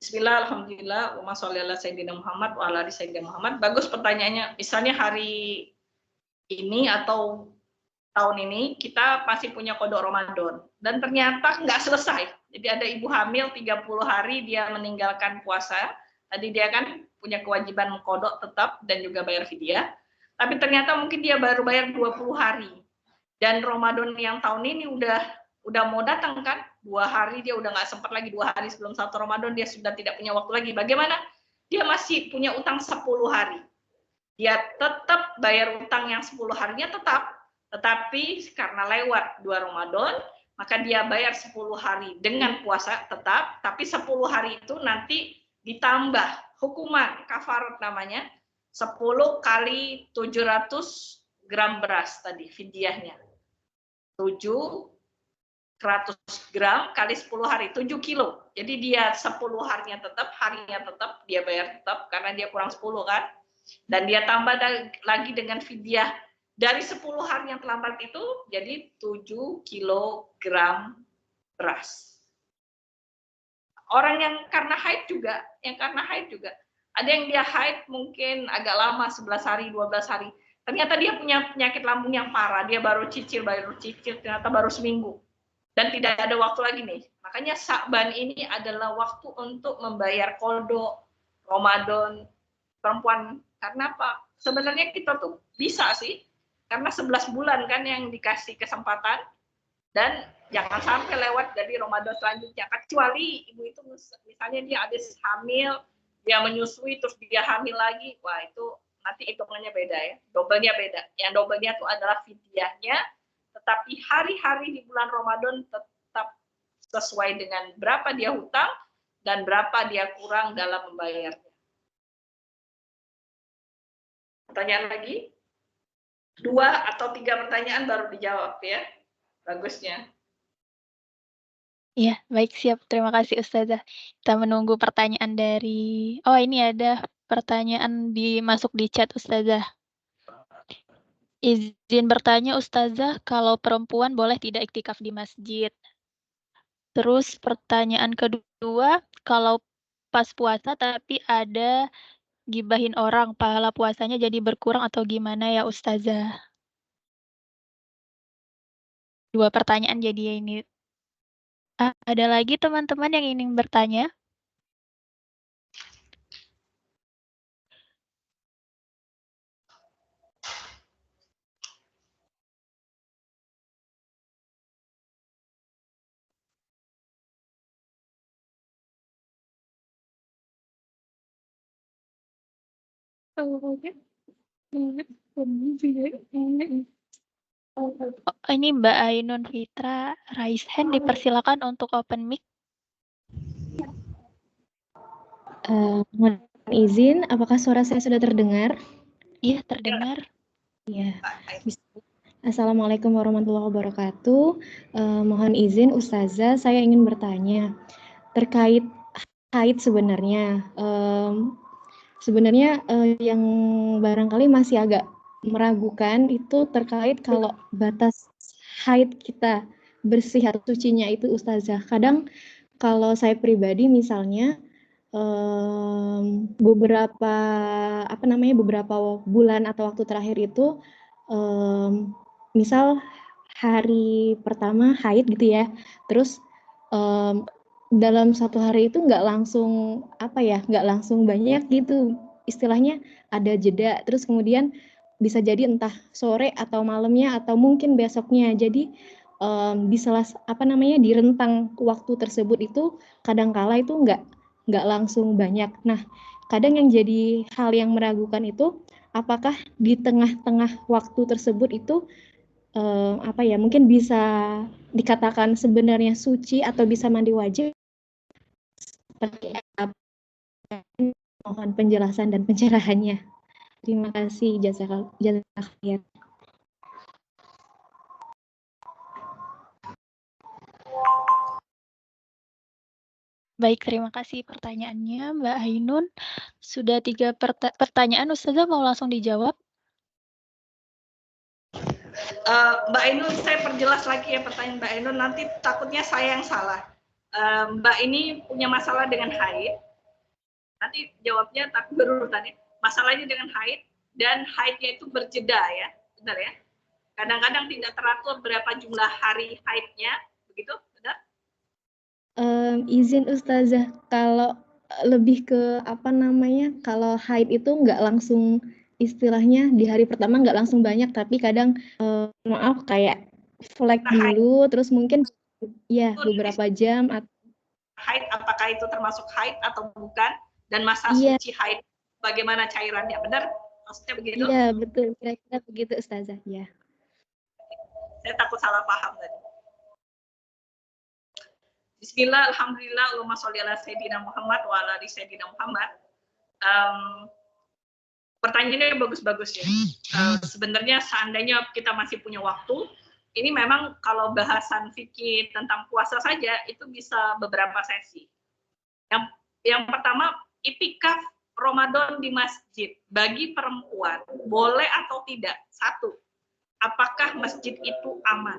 Bismillah, alhamdulillah, wa sholli ala sayyidina Muhammad wa ala ali sayyidina Muhammad. Bagus pertanyaannya. Misalnya hari ini atau tahun ini kita pasti punya kodok Ramadan dan ternyata nggak selesai. Jadi ada ibu hamil 30 hari dia meninggalkan puasa. Tadi dia kan punya kewajiban mengkodok tetap dan juga bayar fidyah. Tapi ternyata mungkin dia baru bayar 20 hari. Dan Ramadan yang tahun ini udah mau datang kan, 2 hari dia udah nggak sempat lagi, 2 hari sebelum 1 Ramadan dia sudah tidak punya waktu lagi. Bagaimana? Dia masih punya utang 10 hari. Dia tetap bayar utang yang 10 harinya tetap, tetapi karena lewat 2 Ramadan, maka dia bayar 10 hari dengan puasa tetap, tapi 10 hari itu nanti ditambah hukuman kafarat namanya, 10 kali 700 gram beras tadi fidyahnya. 700 gram kali 10 hari, 7 kilo. Jadi dia 10 harinya tetap, dia bayar tetap karena dia kurang 10 kan. Dan dia tambah lagi dengan fidyah dari 10 hari yang terlambat itu jadi 7 kilogram beras. Orang yang karena haid juga, ada yang dia haid mungkin agak lama 11 hari, 12 hari. Ternyata dia punya penyakit lambung yang parah, dia baru cicil, ternyata baru seminggu. Dan tidak ada waktu lagi nih. Makanya Sya'ban ini adalah waktu untuk membayar kodok Ramadan perempuan. Karena apa? Sebenarnya kita tuh bisa sih, karena 11 bulan kan yang dikasih kesempatan, dan jangan sampai lewat dari Ramadan selanjutnya. Kecuali ibu itu misalnya dia habis hamil, dia menyusui terus dia hamil lagi, wah itu nanti hitungannya beda ya, dobelnya beda. Yang dobelnya itu adalah fidyahnya, tetapi hari-hari di bulan Ramadan tetap sesuai dengan berapa dia hutang dan berapa dia kurang dalam membayarnya. Pertanyaan lagi? 2 atau 3 pertanyaan baru dijawab ya. Bagusnya. Iya, baik siap. Terima kasih Ustazah. Kita menunggu pertanyaan dari oh ini ada pertanyaan masuk di chat Ustazah. Izin bertanya Ustazah, kalau perempuan boleh tidak iktikaf di masjid? Terus pertanyaan kedua, kalau pas puasa tapi ada gibahin orang, pahala puasanya jadi berkurang atau gimana ya Ustazah? 2 pertanyaan jadi ini. Ada lagi teman-teman yang ingin bertanya? Oh, ini Mbak Ainun Fitra, raise hand, dipersilakan untuk open mic. Mohon izin, apakah suara saya sudah terdengar? Iya, terdengar. Iya. Assalamualaikum warahmatullahi wabarakatuh. Mohon izin Ustazah, saya ingin bertanya terkait haid sebenarnya. Sebenarnya yang barangkali masih agak meragukan itu terkait kalau batas haid kita bersih atau sucinya itu Ustazah. Kadang kalau saya pribadi misalnya beberapa bulan atau waktu terakhir itu misal hari pertama haid gitu ya, terus dalam satu hari itu nggak langsung banyak gitu, istilahnya ada jeda, terus kemudian bisa jadi entah sore atau malamnya atau mungkin besoknya. Jadi di rentang waktu tersebut itu kadangkala itu nggak langsung banyak. Nah, kadang yang jadi hal yang meragukan itu apakah di tengah-tengah waktu tersebut itu mungkin bisa dikatakan sebenarnya suci atau bisa mandi wajib, seperti apa? Mohon penjelasan dan pencerahannya. Terima kasih, jazakallah khair. Baik, terima kasih pertanyaannya Mbak Ainun. Sudah 3 pertanyaan, Ustazah mau langsung dijawab? Mbak Ainun, saya perjelas lagi ya pertanyaan Mbak Ainun, nanti takutnya saya yang salah. Mbak ini punya masalah dengan haid, nanti jawabnya tak berurutannya. Masalahnya dengan haid, dan haidnya itu berjeda ya, benar ya? Kadang-kadang tidak teratur berapa jumlah hari haidnya, begitu, benar? Izin Ustazah, kalau lebih ke kalau haid itu nggak langsung, istilahnya di hari pertama nggak langsung banyak, tapi kadang kayak flek dulu, terus mungkin ya beberapa jam. Haid, apakah itu termasuk haid atau bukan, dan masa suci haid bagaimana cairannya, benar? Maksudnya begitu? Iya, betul, kira-kira begitu Ustazah, ya. Saya takut salah paham tadi. Bismillah, alhamdulillah, Allahumma sholli ala Sayyidina Muhammad wa ala ali Sayyidina Muhammad. Pertanyaannya bagus-bagus ya. Sebenarnya seandainya kita masih punya waktu, ini memang kalau bahasan fikih tentang puasa saja itu bisa beberapa sesi. Yang pertama, itikaf Ramadan di masjid bagi perempuan boleh atau tidak? Satu, apakah masjid itu aman?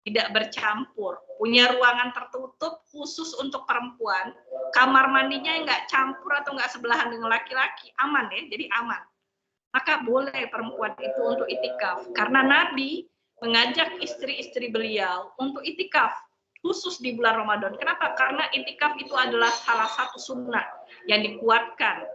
Tidak bercampur, punya ruangan tertutup khusus untuk perempuan, kamar mandinya nggak campur atau nggak sebelahan dengan laki-laki, aman ya, jadi aman. Maka boleh perempuan itu untuk itikaf, karena Nabi mengajak istri-istri beliau untuk itikaf, khusus di bulan Ramadan. Kenapa? Karena itikaf itu adalah salah satu sunnah yang dikuatkan.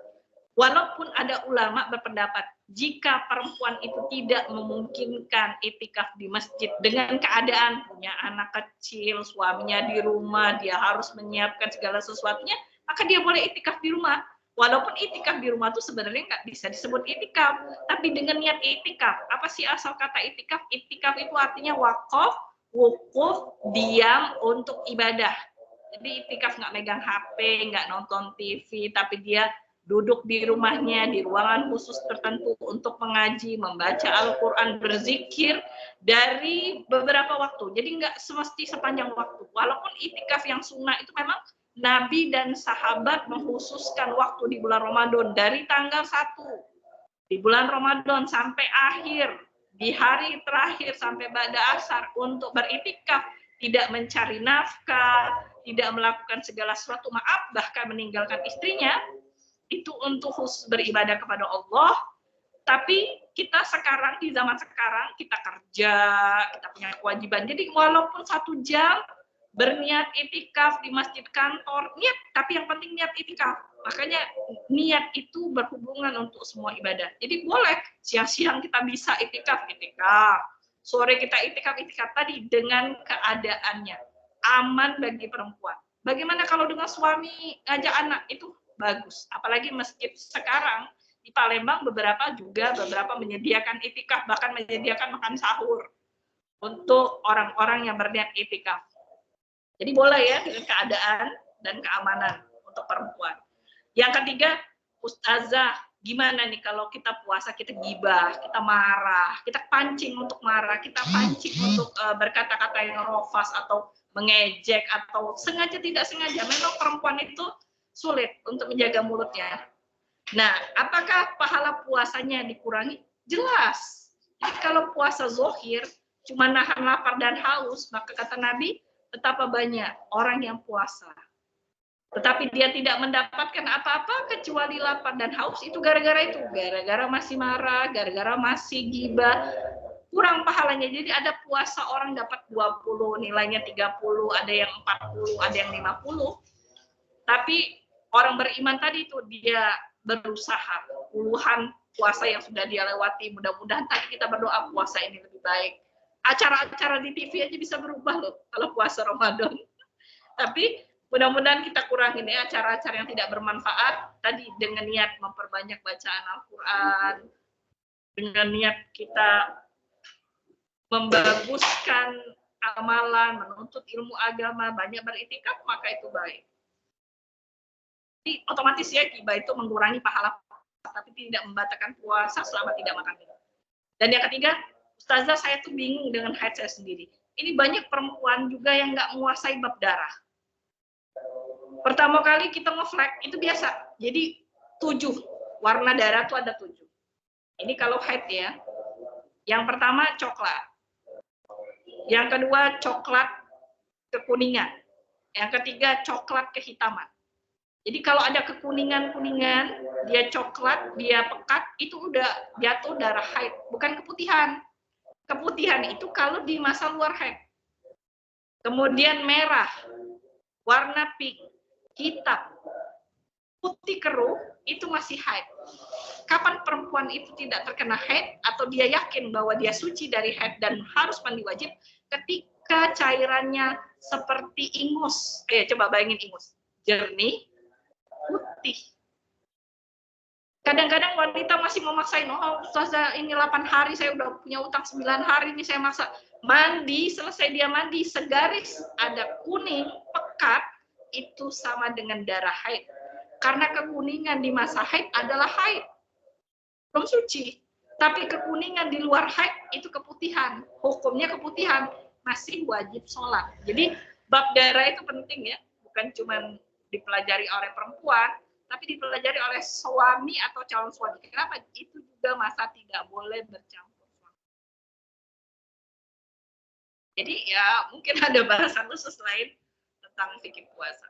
Walaupun ada ulama berpendapat jika perempuan itu tidak memungkinkan itikaf di masjid dengan keadaan punya anak kecil, suaminya di rumah, dia harus menyiapkan segala sesuatunya, maka dia boleh itikaf di rumah. Walaupun itikaf di rumah itu sebenarnya nggak bisa disebut itikaf, tapi dengan niat itikaf. Apa sih asal kata itikaf? Itikaf itu artinya wakaf, wukuf, diam untuk ibadah. Jadi itikaf nggak megang HP, nggak nonton TV, tapi dia duduk di rumahnya, di ruangan khusus tertentu untuk mengaji, membaca Al-Quran, berzikir dari beberapa waktu. Jadi nggak semesti sepanjang waktu. Walaupun itikaf yang sunnah itu memang Nabi dan sahabat mengkhususkan waktu di bulan Ramadan dari tanggal 1 di bulan Ramadan sampai akhir, di hari terakhir sampai ba'da asar untuk beritikaf, tidak mencari nafkah, tidak melakukan segala sesuatu, maaf, bahkan meninggalkan istrinya, itu untuk khusus beribadah kepada Allah. Tapi kita sekarang, di zaman sekarang, kita kerja, kita punya kewajiban. Jadi walaupun 1 jam berniat itikaf di masjid kantor, niat, tapi yang penting niat itikaf. Makanya niat itu berhubungan untuk semua ibadah. Jadi boleh siang-siang kita bisa itikaf, sore kita itikaf tadi dengan keadaannya aman bagi perempuan. Bagaimana kalau dengan suami ngajak anak? Itu bagus. Apalagi masjid sekarang di Palembang beberapa menyediakan itikaf, bahkan menyediakan makan sahur. untuk orang-orang yang berniat itikaf. Jadi boleh ya dengan keadaan dan keamanan untuk perempuan. Yang ketiga, Ustazah, gimana nih kalau kita puasa, kita gibah, kita marah, kita pancing untuk marah, kita pancing untuk berkata-kata yang rofas atau mengejek atau sengaja tidak sengaja. Memang perempuan itu sulit untuk menjaga mulutnya. Nah, apakah pahala puasanya dikurangi? Jelas. Jadi kalau puasa zohir, cuma nahan lapar dan haus, maka kata Nabi, betapa banyak orang yang puasa. Tetapi dia tidak mendapatkan apa-apa kecuali lapar dan haus, itu gara-gara itu. Gara-gara masih marah, gara-gara masih gibah, kurang pahalanya. Jadi ada puasa orang dapat 20, nilainya 30, ada yang 40, ada yang 50. Tapi orang beriman tadi itu dia berusaha, puluhan puasa yang sudah dia lewati, mudah-mudahan tadi kita berdoa puasa ini lebih baik. Acara-acara di TV aja bisa berubah loh kalau puasa Ramadan. Tapi mudah-mudahan kita kurangin ya acara-acara yang tidak bermanfaat tadi dengan niat memperbanyak bacaan Al-Quran, dengan niat kita membaguskan amalan, menuntut ilmu agama, banyak beritikaf, maka itu baik. Jadi otomatis ya gibah itu mengurangi pahala, tapi tidak membatalkan puasa selama tidak makan minum. Dan yang ketiga, Ustazah saya tuh bingung dengan haid saya sendiri. Ini banyak perempuan juga yang nggak menguasai bab darah. Pertama kali kita ngeflag itu biasa. Jadi 7 warna darah tuh ada 7. Ini kalau haid ya. Yang pertama coklat. Yang kedua coklat kekuningan. Yang ketiga coklat kehitaman. Jadi kalau ada kekuningan-kuningan, dia coklat, dia pekat, itu udah jatuh darah haid, bukan keputihan. Keputihan itu kalau di masa luar haid. Kemudian merah, warna pink, hitam, putih keruh, itu masih haid. Kapan perempuan itu tidak terkena haid atau dia yakin bahwa dia suci dari haid dan harus mandi wajib? Ketika cairannya seperti ingus. Coba bayangin ingus. Jernih, putih. Kadang-kadang wanita masih memaksain, oh Ustazah ini 8 hari saya udah punya utang 9 hari ini saya maksa. Mandi, selesai dia mandi, segaris ada kuning, pekat, itu sama dengan darah haid. Karena kekuningan di masa haid adalah haid. Belum suci. Tapi kekuningan di luar haid itu keputihan. Hukumnya keputihan. Masih wajib sholat. Jadi bab darah itu penting ya. Bukan cuma dipelajari oleh perempuan, tapi dipelajari oleh suami atau calon suami. Kenapa? Itu juga masa tidak boleh bercampur. Jadi ya mungkin ada bahasan khusus lain tentang fikih puasa.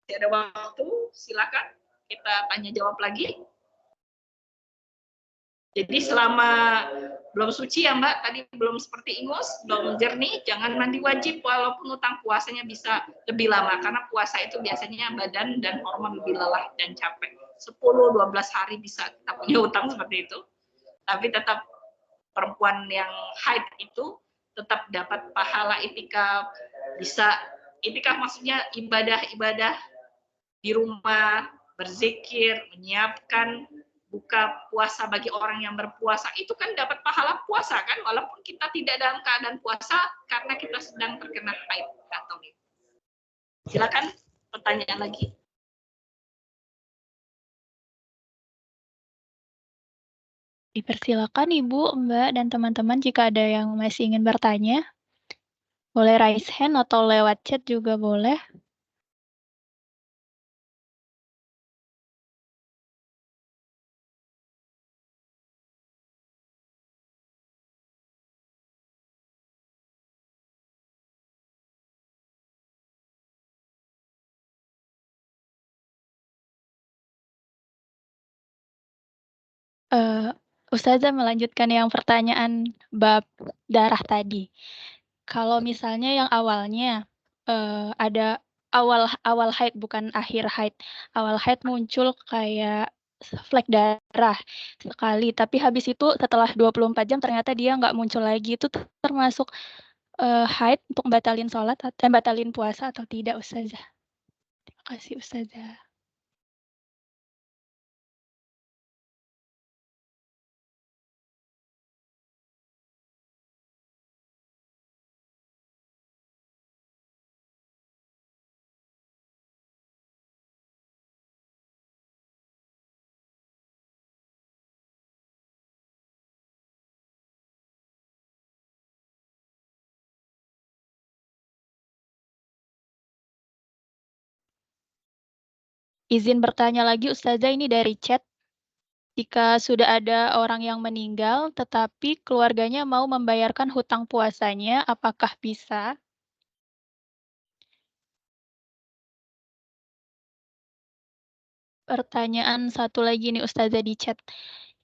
Masih ada waktu, silakan kita tanya jawab lagi. Jadi selama belum suci ya Mbak, tadi belum seperti ingus, belum jernih, jangan mandi wajib walaupun utang puasanya bisa lebih lama. Karena puasa itu biasanya badan dan hormon lebih lelah dan capek. 10-12 hari bisa kita punya utang seperti itu. Tapi tetap perempuan yang haid itu tetap dapat pahala itikaf. Bisa itikaf maksudnya ibadah-ibadah di rumah, berzikir, menyiapkan buka puasa bagi orang yang berpuasa, itu kan dapat pahala puasa kan, walaupun kita tidak dalam keadaan puasa karena kita sedang terkena haid atau nifas. Silakan pertanyaan lagi. Dipersilakan Ibu, Mbak, dan teman-teman jika ada yang masih ingin bertanya. Boleh raise hand atau lewat chat juga boleh. Ustazah melanjutkan yang pertanyaan bab darah tadi. Kalau misalnya yang awalnya ada awal haid bukan akhir haid. Awal haid muncul kayak flek darah sekali, tapi habis itu setelah 24 jam ternyata dia nggak muncul lagi. Itu termasuk haid untuk batalin sholat atau batalin puasa atau tidak, Ustazah? Terima kasih, Ustazah. Izin bertanya lagi Ustazah, ini dari chat. Jika sudah ada orang yang meninggal, tetapi keluarganya mau membayarkan hutang puasanya, apakah bisa? Pertanyaan satu lagi nih Ustazah di chat.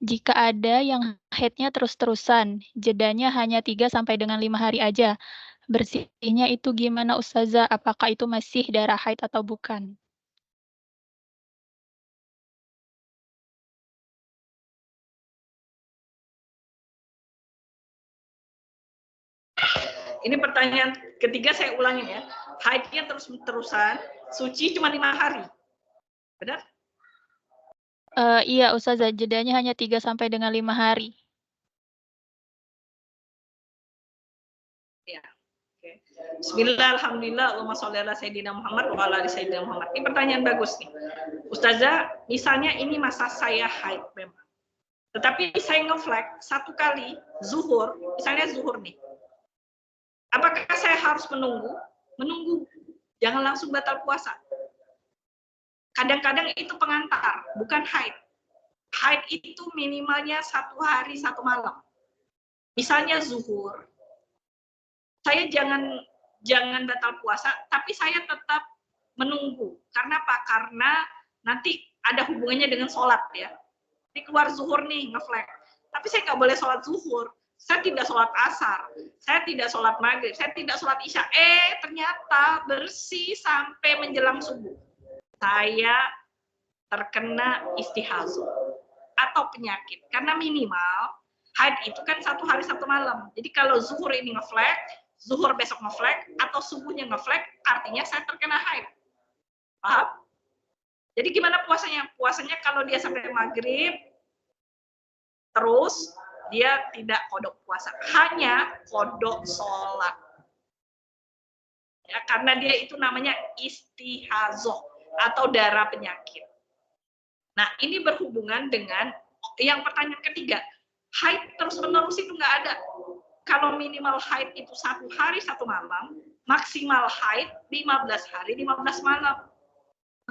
Jika ada yang haidnya terus-terusan, jedanya hanya 3 sampai dengan 5 hari aja, bersihnya itu gimana Ustazah? Apakah itu masih darah haid atau bukan? Ini pertanyaan ketiga saya ulangin ya. Haidnya terus-terusan, suci cuma 5 hari. Benar? Iya Ustazah, jedanya hanya 3 sampai dengan 5 hari. Ya. Oke. Bismillah, alhamdulillah, Allahumma sholli ala Sayyidina Muhammad wa ala ali Sayyidina Muhammad. Ini pertanyaan bagus nih. Ustazah, misalnya ini masa saya haid memang. Tetapi saya ngeflag satu kali zuhur, misalnya zuhur nih. Apakah saya harus menunggu? Menunggu. Jangan langsung batal puasa. Kadang-kadang itu pengantar, bukan haid. Haid itu minimalnya 1 hari 1 malam. Misalnya zuhur, saya jangan batal puasa, tapi saya tetap menunggu. Karena apa? Karena nanti ada hubungannya dengan sholat ya. Ini keluar zuhur nih, ngeflag. Tapi saya nggak boleh sholat zuhur. Saya tidak sholat asar, saya tidak sholat maghrib, saya tidak sholat isya. Ternyata bersih sampai menjelang subuh. Saya terkena istihazo atau penyakit. Karena minimal haid itu kan 1 hari 1 malam. Jadi kalau zuhur ini ngeflag, zuhur besok ngeflag, atau subuhnya ngeflag, artinya saya terkena haid. Paham? Jadi gimana puasanya? Puasanya kalau dia sampai maghrib, terus dia tidak kodok puasa, hanya kodok sholat. Ya, karena dia itu namanya istihazoh atau darah penyakit. Nah, ini berhubungan dengan yang pertanyaan ketiga. Haid terus-menerus itu nggak ada. Kalau minimal haid itu 1 hari 1 malam, maksimal haid 15 hari 15 malam.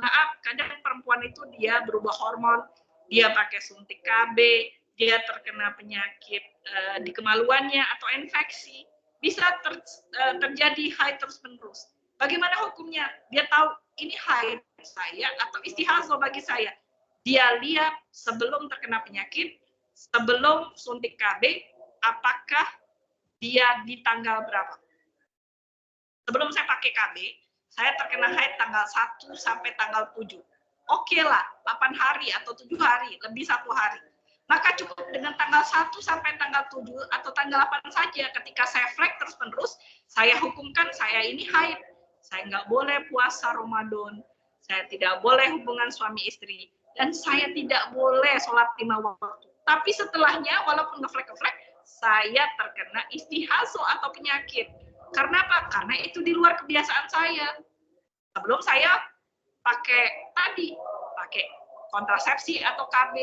Maaf, kadang perempuan itu dia berubah hormon, dia pakai suntik KB, dia terkena penyakit di kemaluannya atau infeksi, bisa terjadi haid terus-menerus. Bagaimana hukumnya? Dia tahu ini haid saya atau istihazo bagi saya. Dia lihat sebelum terkena penyakit, sebelum suntik KB, apakah dia di tanggal berapa. Sebelum saya pakai KB, saya terkena haid tanggal 1 sampai tanggal 7. Oke lah, 8 hari atau 7 hari, lebih 1 hari. Maka cukup dengan tanggal 1 sampai tanggal 7 atau tanggal 8 saja. Ketika saya flag terus-menerus, saya hukumkan saya ini haid. Saya nggak boleh puasa Ramadan, saya tidak boleh hubungan suami istri, dan saya tidak boleh sholat 5 waktu. Tapi setelahnya, walaupun ngeflag, saya terkena istihazo atau penyakit. Karena apa? Karena itu di luar kebiasaan saya. Sebelum saya pakai kontrasepsi atau KB,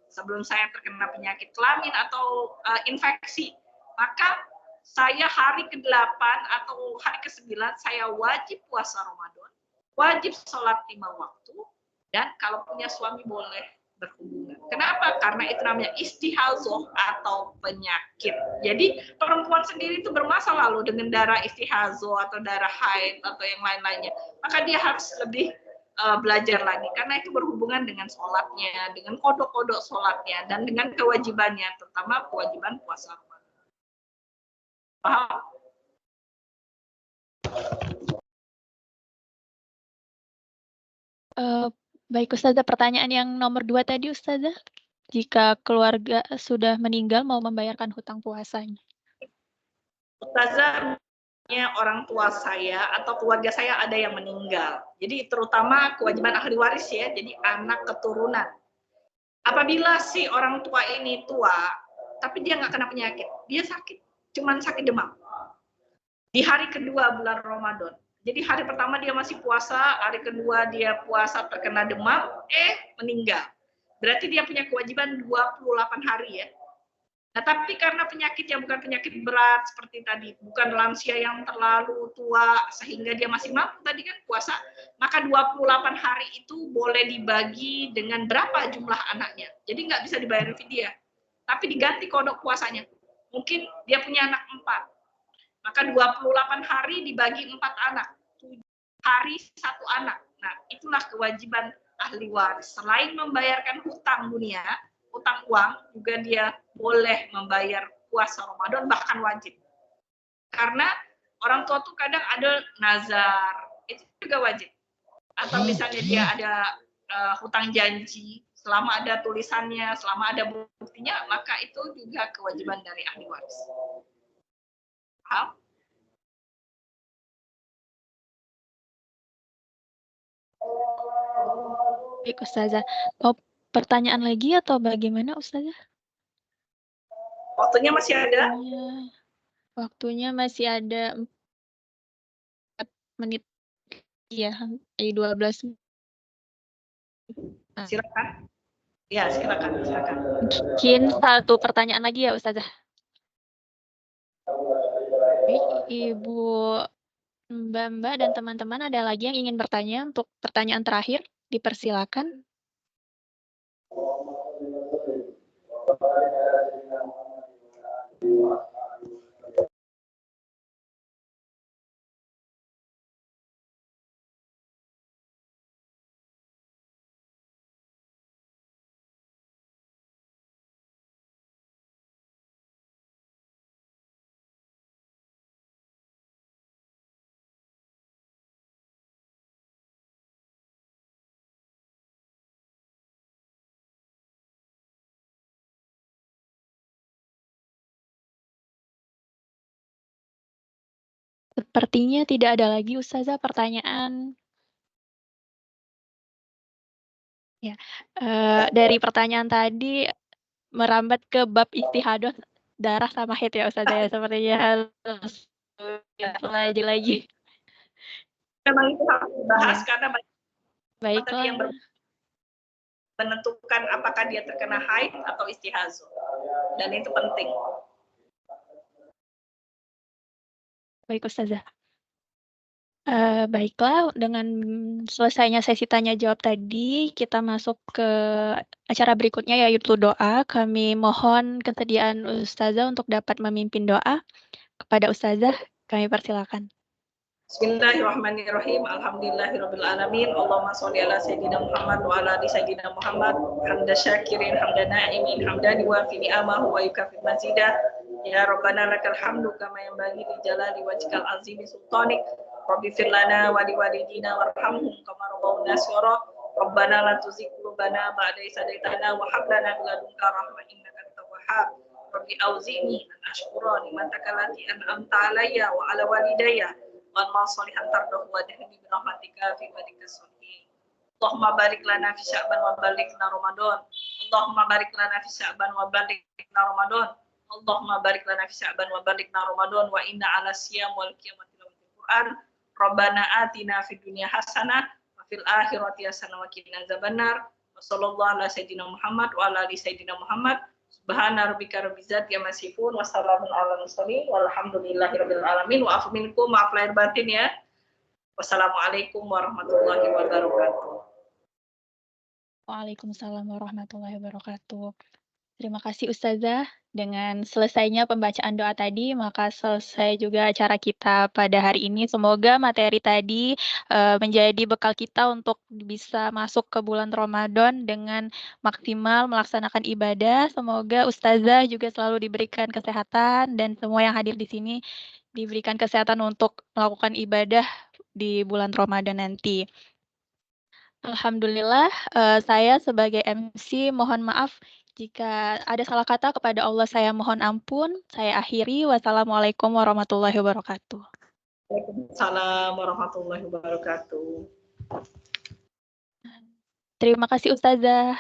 sebelum saya terkena penyakit kelamin atau infeksi, maka saya hari ke-8 atau hari ke-9 saya wajib puasa Ramadan, wajib sholat 5 waktu, dan kalau punya suami boleh berhubungan. Kenapa? Karena itu namanya istihazoh atau penyakit. Jadi perempuan sendiri itu bermasalah loh dengan darah istihazoh atau darah haid atau yang lain-lainnya. Maka dia harus lebih belajar lagi karena itu berhubungan dengan sholatnya, dengan kodok-kodok sholatnya, dan dengan kewajibannya, terutama kewajiban puasa Ramadan. Paham? Baik Ustazah, pertanyaan yang nomor 2 tadi Ustazah, jika keluarga sudah meninggal mau membayarkan hutang puasanya. Ustazah, orang tua saya atau keluarga saya ada yang meninggal. Jadi terutama kewajiban ahli waris ya, jadi anak keturunan. Apabila si orang tua ini tua, tapi dia nggak kena penyakit, dia sakit, cuman sakit demam. Di hari kedua bulan Ramadan. Jadi hari pertama dia masih puasa, hari kedua dia puasa terkena demam, meninggal. Berarti dia punya kewajiban 28 hari ya. Nah, tapi karena penyakitnya bukan penyakit berat seperti tadi, bukan lansia yang terlalu tua sehingga dia masih mampu tadi kan puasa, maka 28 hari itu boleh dibagi dengan berapa jumlah anaknya. Jadi nggak bisa dibayar fidyah, tapi diganti kodok puasanya. Mungkin dia punya anak 4, maka 28 hari dibagi 4 anak, 7 hari 1 anak. Nah, itulah kewajiban ahli waris. Selain membayarkan hutang dunia, hutang uang, juga dia boleh membayar puasa Ramadan, bahkan wajib. Karena orang tua tuh kadang ada nazar, itu juga wajib. Atau misalnya dia ada hutang janji, selama ada tulisannya, selama ada buktinya, maka itu juga kewajiban dari ahli waris. Paham? Baik, Ustazah. Mau pertanyaan lagi atau bagaimana, Ustazah? Waktunya masih ada? Waktunya masih ada 4 menit. Iya, 12. Silakan. Ya, silakan. Mungkin 1 pertanyaan lagi ya, Ustazah. Ibu Mbak dan teman-teman, ada lagi yang ingin bertanya untuk pertanyaan terakhir? Dipersilakan. Sepertinya tidak ada lagi, Ustazah, pertanyaan. Ya, dari pertanyaan tadi merambat ke bab istihadah darah sama haid ya, Ustazah, ya, sepertinya harus lagi. Memang itu harus dibahas karena banyak tadi yang menentukan apakah dia terkena haid atau istihadah, dan itu penting. Baik, Ustazah. Baiklah, dengan selesainya sesi tanya jawab tadi, kita masuk ke acara berikutnya, yaitu doa. Kami mohon kesediaan Ustazah untuk dapat memimpin doa. Kepada Ustazah, kami persilakan. Bismillahirrahmanirrahim. Alhamdulillahirabbil alamin. Allahumma sholli ala sayyidina Muhammad wa ala ali sayyidina Muhammad. Hamda syakirin, hamda na'imin, hamdan yuwafi ni'amahu wa yukafi mazidah. Ya Rabbana lakal hamdu kama yanbaghi li jalali wajhikal azimi sultanik. Rabbi fir lana wa li walidina warhamhum kama rabbawna shaghira. Rabbana la tuzigh qulubana ba'da idh hadaytana wa hab lana min ladunka rahmah innaka antal wahhab. Rabbi auzi'ni an ashkura ni'mataka allati an'amta alayya wa ala walidayya. Wa sholihan tardahu wa dahni bi rahmatika fi ibadikas sholihin. Allahumma barik lana fi sya'ban wa balighna Ramadan. Allahumma barik lana fi sya'ban wa balighna Ramadan. Allahumma barik lana fi sya'ban wa balighna Ramadan wa inna ala siyam wal qiyamati tilawatil Qur'an. Rabbana atina fid dunya hasanah wa fil akhirati hasanah wa qina azabannar. Wa sallallahu ala sayyidina Muhammad wa ala ali sayyidina Muhammad. Subhana rabbika rabbil izzati amma yasifun wa salamun alal mursalin walhamdulillahirabbil alamin. Wa afu minkum, maaf lahir batin ya. Wassalamualaikum warahmatullahi wabarakatuh. Waalaikumsalam warahmatullahi wabarakatuh. Terima kasih Ustazah. Dengan selesainya pembacaan doa tadi, maka selesai juga acara kita pada hari ini. Semoga materi tadi menjadi bekal kita untuk bisa masuk ke bulan Ramadan dengan maksimal melaksanakan ibadah. Semoga Ustazah juga selalu diberikan kesehatan dan semua yang hadir di sini diberikan kesehatan untuk melakukan ibadah di bulan Ramadan nanti. Alhamdulillah, saya sebagai MC mohon maaf jika ada salah kata. Kepada Allah saya mohon ampun. Saya akhiri. Wassalamualaikum warahmatullahi wabarakatuh. Waalaikumsalam warahmatullahi wabarakatuh. Terima kasih Ustazah.